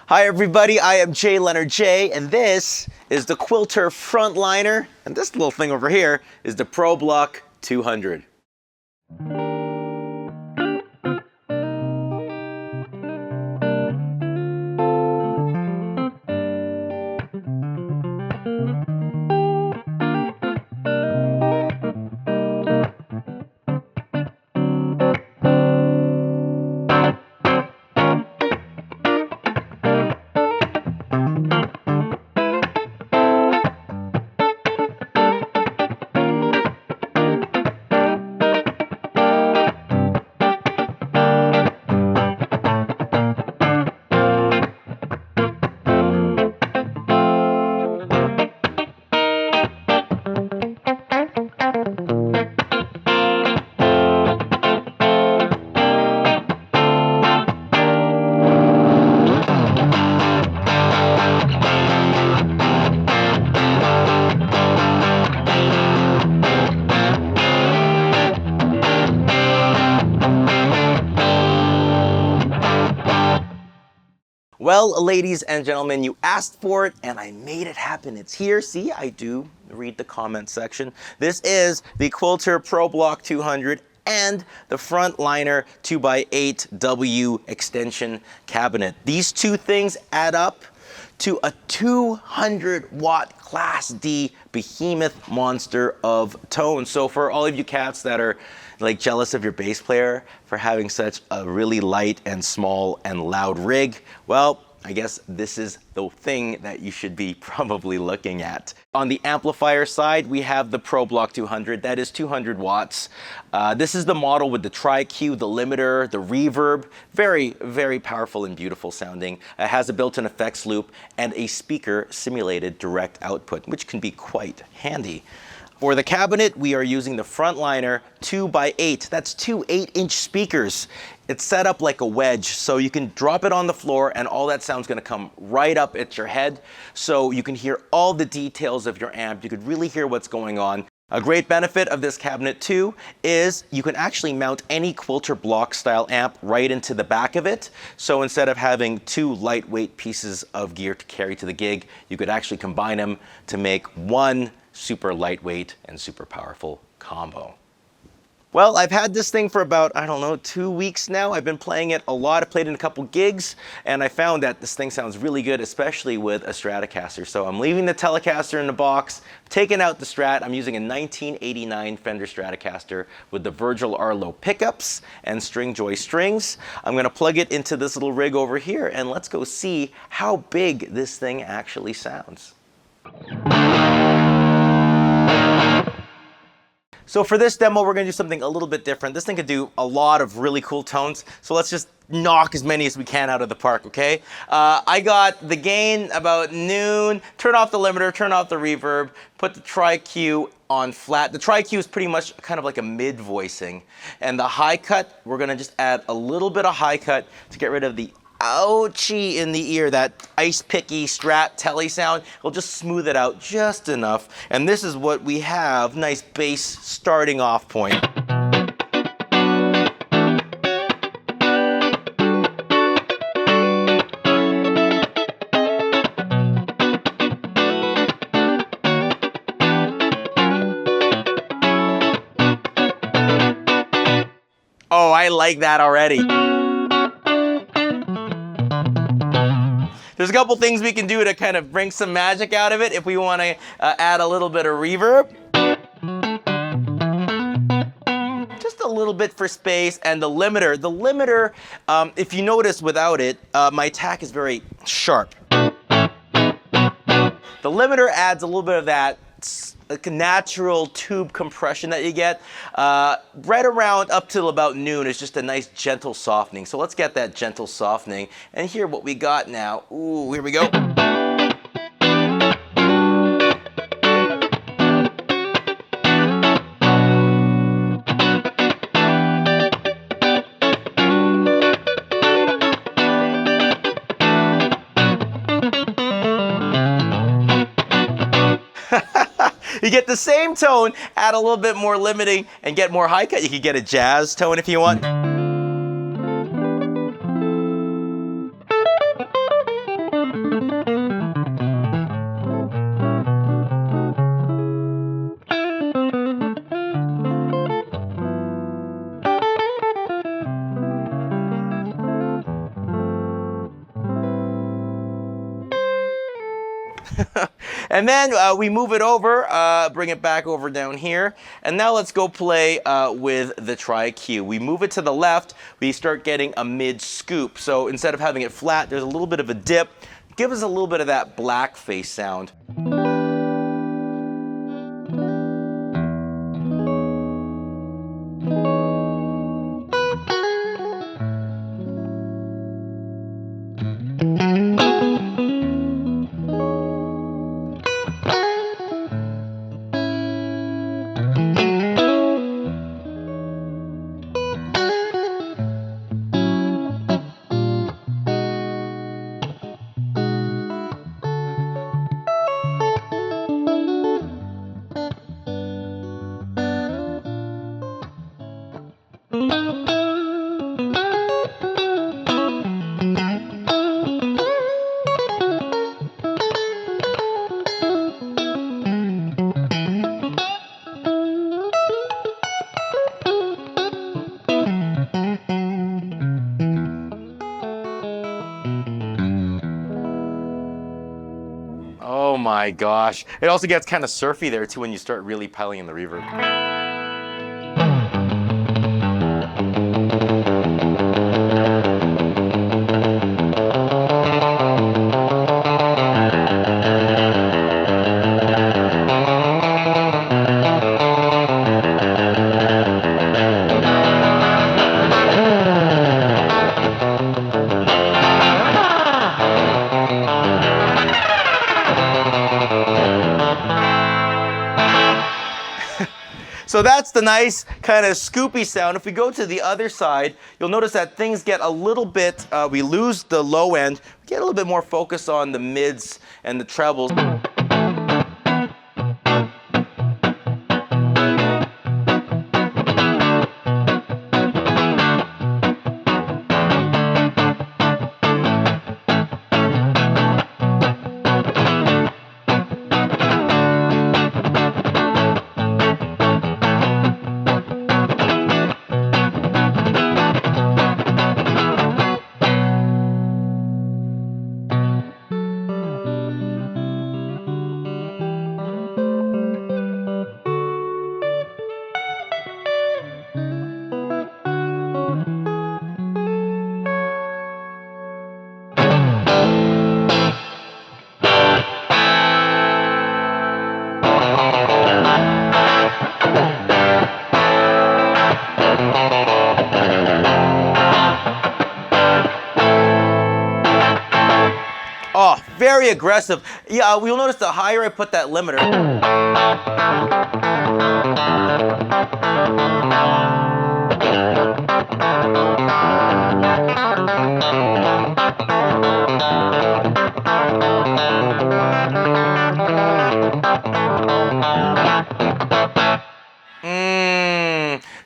Hi everybody, I am J Leonard J, and this is the Quilter Frontliner, and this little thing over here is the Pro Block 200. Well, ladies and gentlemen, you asked for it and I made it happen. It's here. See, I do read the comment section. This is the Quilter Pro Block 200 and the Frontliner 2x8W extension cabinet. These two things add up to a 200-watt Class D behemoth monster of tone. So for all of you cats that are like jealous of your bass player for having such a really light and small and loud rig, well, I guess this is the thing that you should be probably looking at. On the amplifier side, we have the Pro Block 200. That is 200 watts. This is the model with the tri-Q, the limiter, the reverb. Very, very powerful and beautiful sounding. It has a built-in effects loop and a speaker simulated direct output, which can be quite handy. For the cabinet, we are using the Frontliner 2x8. That's two 8-inch speakers. It's set up like a wedge, so you can drop it on the floor and all that sound's gonna come right up at your head. So you can hear all the details of your amp. You could really hear what's going on. A great benefit of this cabinet too is you can actually mount any Quilter block style amp right into the back of it. So instead of having two lightweight pieces of gear to carry to the gig, you could actually combine them to make one super lightweight and super powerful combo. Well, I've had this thing for about, I don't know, 2 weeks now. I've been playing it a lot. I played in a couple gigs, and I found that this thing sounds really good, especially with a Stratocaster. So I'm leaving the Telecaster in the box, taking out the Strat. I'm using a 1989 Fender Stratocaster with the Virgil Arlo pickups and Stringjoy strings. I'm gonna plug it into this little rig over here, and let's go see how big this thing actually sounds. So for this demo, we're gonna do something a little bit different. This thing could do a lot of really cool tones, so let's just knock as many as we can out of the park, okay? I got the gain about noon, turn off the limiter, turn off the reverb, put the tri-Q on flat. The tri-Q is pretty much kind of like a mid-voicing. And the high cut, we're gonna just add a little bit of high cut to get rid of the ouchie in the ear, that ice picky Strat telly sound. We'll just smooth it out just enough. And this is what we have, nice bass starting off point. Oh, I like that already. There's a couple things we can do to kind of bring some magic out of it if we want to add a little bit of reverb. Just a little bit for space. And the limiter. The limiter, if you notice without it, my attack is very sharp. The limiter adds a little bit of that like a natural tube compression that you get. Right around up till about noon is just a nice gentle softening. So let's get that gentle softening and hear what we got now. Ooh, here we go. You get the same tone, add a little bit more limiting, and get more high cut. You can get a jazz tone if you want. And then we move it over, bring it back over down here. And now let's go play with the tri-Q. We move it to the left, we start getting a mid scoop. So instead of having it flat, there's a little bit of a dip. Give us a little bit of that blackface sound. Oh my gosh. It also gets kind of surfy there too when you start really piling in the reverb. So that's the nice kind of scoopy sound. If we go to the other side, you'll notice that things get a little bit, we lose the low end, we get a little bit more focus on the mids and the trebles. Oh, very aggressive. Yeah, you'll notice the higher I put that limiter.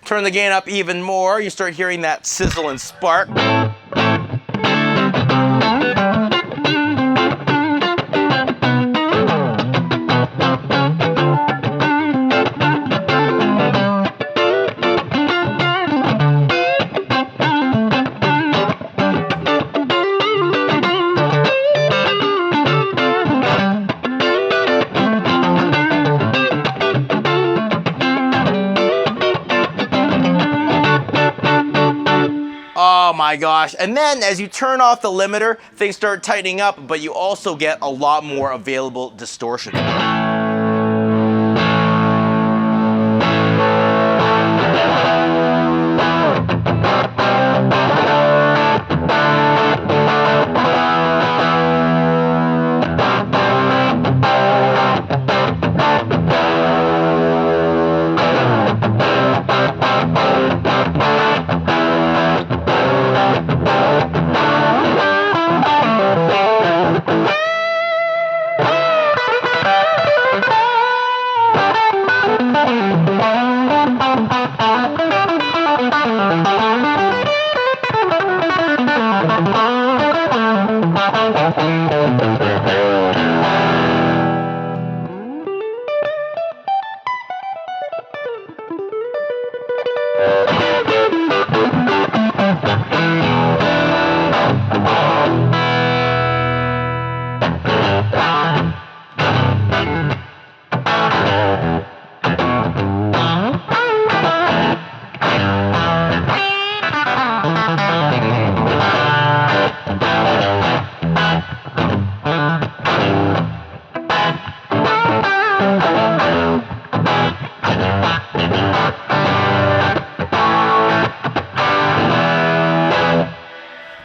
Turn the gain up even more. You start hearing that sizzle and spark. Oh my gosh. And then as you turn off the limiter, things start tightening up, but you also get a lot more available distortion.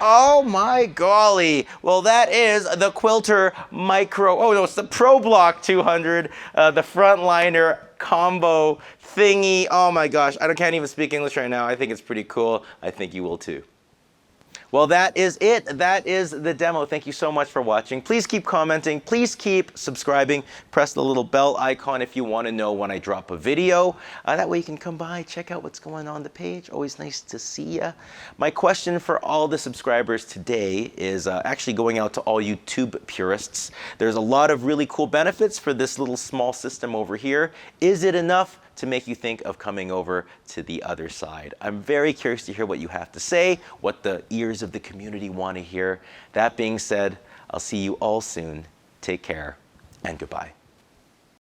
Oh my golly. Well, that is the Quilter Micro, oh no, it's the Pro Block 200, the Frontliner combo thingy. Oh my gosh, I can't even speak English right now. I think it's pretty cool. I think you will too. Well, that is it. That is the demo. Thank you so much for watching. Please keep commenting. Please keep subscribing. Press the little bell icon if you want to know when I drop a video. That way you can come by, check out what's going on the page. Always nice to see ya. My question for all the subscribers today is actually going out to all YouTube purists. There's a lot of really cool benefits for this little small system over here. Is it enough to make you think of coming over to the other side? I'm very curious to hear what you have to say, what the ears of the community want to hear. That being said, I'll see you all soon. Take care and goodbye.